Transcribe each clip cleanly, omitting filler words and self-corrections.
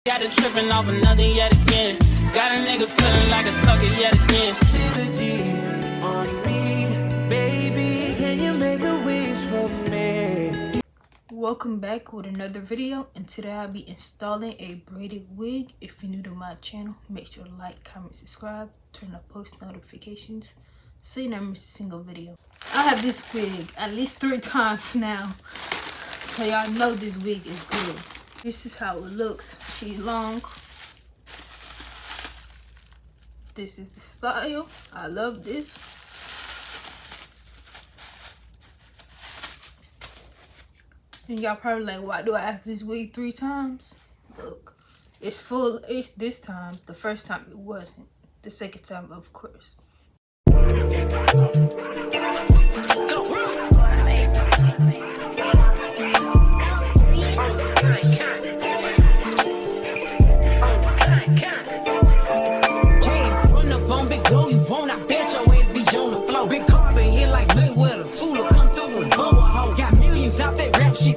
Got it tripping off another yet again. Got a nigga feeling like a sucker yet again. Energy on me, baby. Can you make a wish for me? Welcome back with another video, and today I'll be installing a braided wig. If you're new to my channel, make sure to like, comment, subscribe, turn on post notifications so you never miss a single video. I have this wig at least 3 times now, so y'all know this wig is good. This is how it looks. She's long. This is the style. I love this. And y'all probably like, why do I have this wig 3 times? Look, it's full. It's this time. The first time it wasn't. The second time, of course.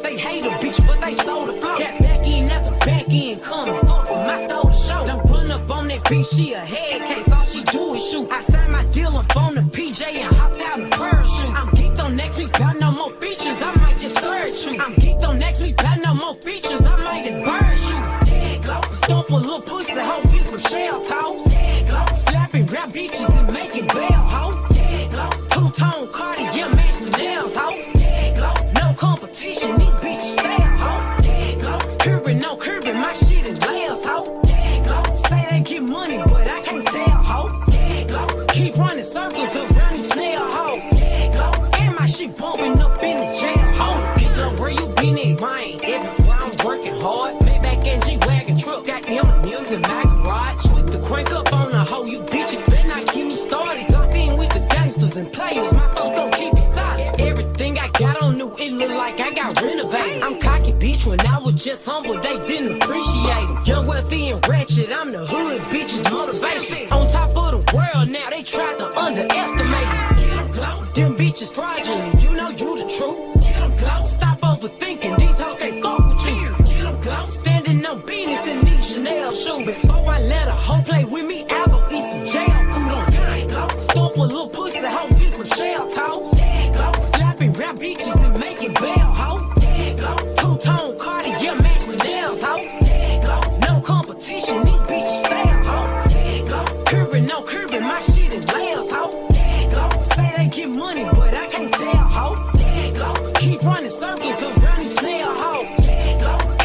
They hate a bitch, but they stole the flow. Got back in after back in coming. Fuck with my stole the show. Done run up on that bitch, she a head case. All she do is shoot. I signed my deal up on the PJ and hopped out the parachute. I'm geeked on next week, got no more features. I might just scourge you. I'm geeked on next week, got no more features. I might embarrass you. Tag glow, stomp a little pussy, hoe get some shell toes. Tag glow, slapping rap bitches and making bail, hoe. Tag glow, two-tone Cartier match the nails, hoe. Tag glow, no competition. My shit is layers, ho. Say they get money, but I can't tell, ho. Keep running circles around these snail, ho. And my shit bumping up in the jail, ho. Get low where you been at, mine. Everywhere I'm working hard. Maybach and G-Wagon truck, got M&M's in my garage. With the crank up on the hoe, you bitches better not get me started. Locked in with the gangsters and players, my folks don't keep it solid. Everything I got on new, it look like I got renovated. I'm cocky, bitch, when I was just humble, they didn't appreciate it. Young, wealthy, and ratchet, I'm the hood, bitches, motivation. On top of the world now, they tried to underestimate it. Get them glow, them bitches fraudulent, you know you the truth. Get them glow, stop overthinking, these hoes can't fuck with you. Get them glow, standing on business in these Chanel shoes. Before I let a hoe play with me, I'll go eat some jail food on gang glow. Stomp a little pussy, hoe get some shell toes. Slapping rap bitches and making bail, hoe. Two-tone Cartier match the nails, ho. No competition, these bitches fail, ho. Curving, no curving, my shit is layers, ho. Say they get money, but I can't tell, ho. Keep running circles around these snail, ho.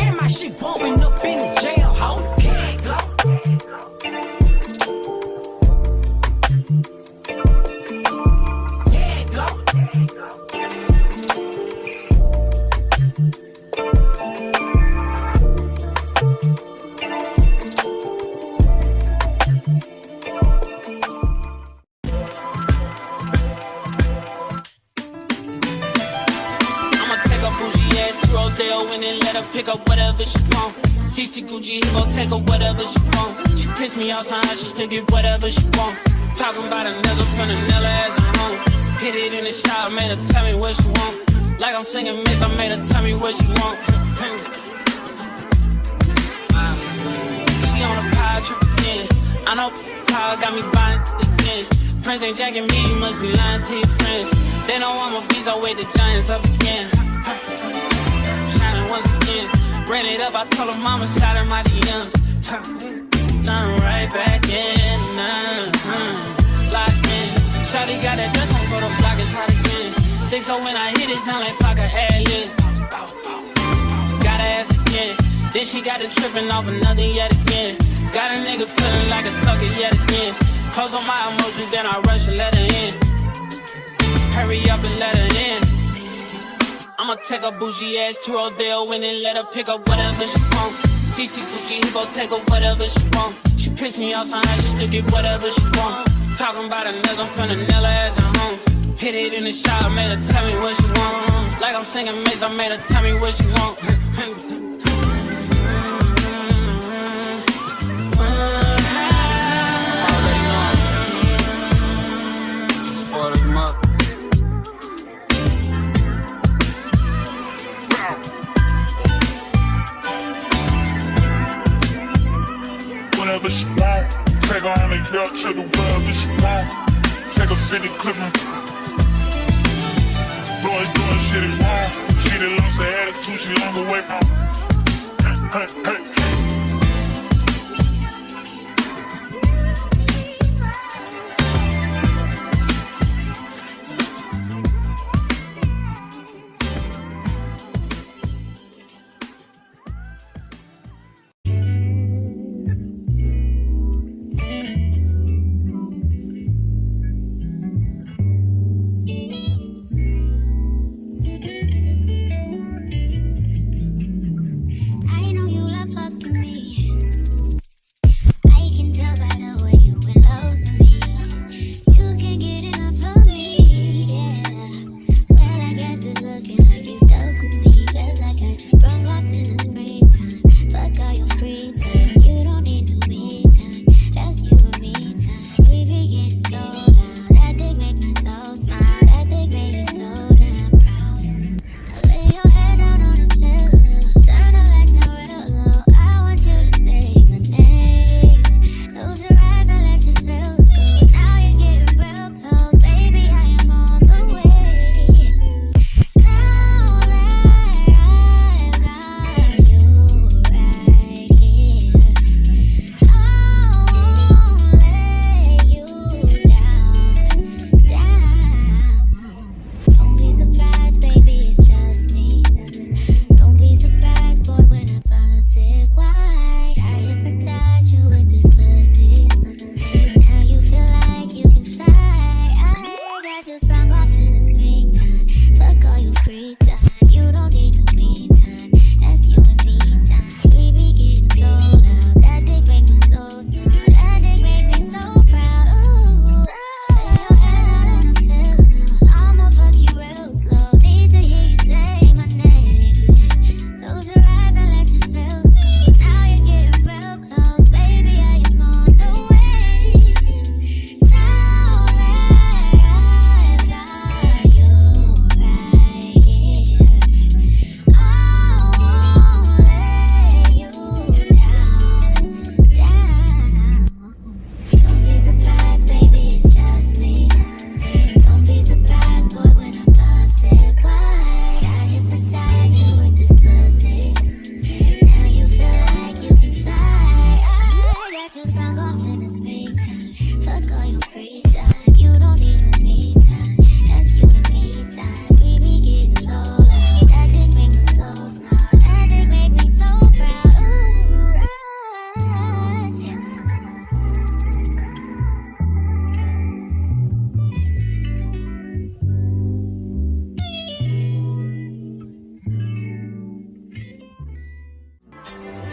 And my shit bumping up in the jail, ho. And then let her pick up whatever she want. CC Gucci, he gon' take her whatever she want. She piss me off somehow, she still get whatever she want. Talking about a nigga from the Nella as a home. Hit it in the shower, made her tell me what she want. Like I'm singing Miss, I made her tell me what she want. She on a power trip again. I know power got me buying again. Friends ain't jacking me, you must be lying to your friends. They know I'm a beast, I wait the giants up again. Once again, ran it up, I told her mama, shot in my DMs. I'm right back in, locked in. Shawty got that dress on, so the block is hot again. Think so when I hit it, sound like fuck a ad-lib. Got her ass again, then she got it tripping off another yet again. Got a nigga feeling like a sucker yet again. Close on my emotions, then I rush and let her in. Hurry up and let her in. I'ma take a bougie ass to Rodeo and then let her pick up whatever she want. CC Gucci, he gon' take her whatever she want. She piss me off somehow, she still get whatever she want. Talking about a nigga from the Nella as a home. Hit it in the shower, made her tell me what she want. Like I'm singing Miss, I made her tell me what she want. Spoilers them up. wherever she want. Take her on the yacht to the wherever she want. Take a 50 clip and boys doing shit is wrong. She that loves her attitude, she long away from. Hey, hey.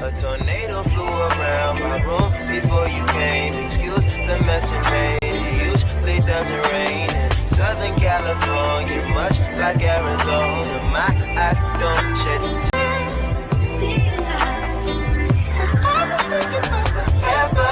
A tornado flew around my room before you came. Excuse the mess it made. It usually doesn't rain in Southern California, much like Arizona. My eyes don't shed tears. 'Cause I've been thinking about forever.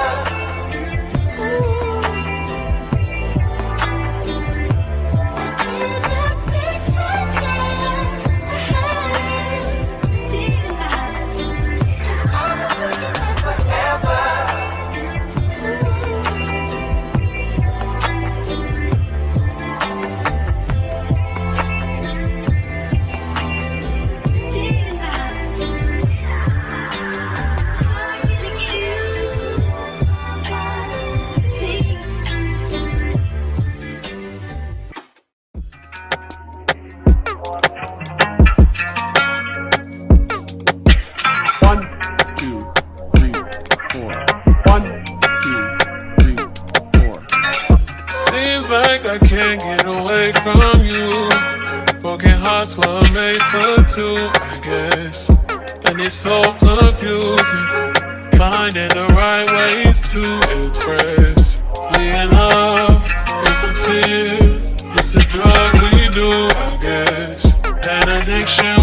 Like I can't get away from you. Broken hearts were made for two, I guess. And it's so confusing, finding the right ways to express. Being love, it's a fear, it's a drug we do, I guess. An addiction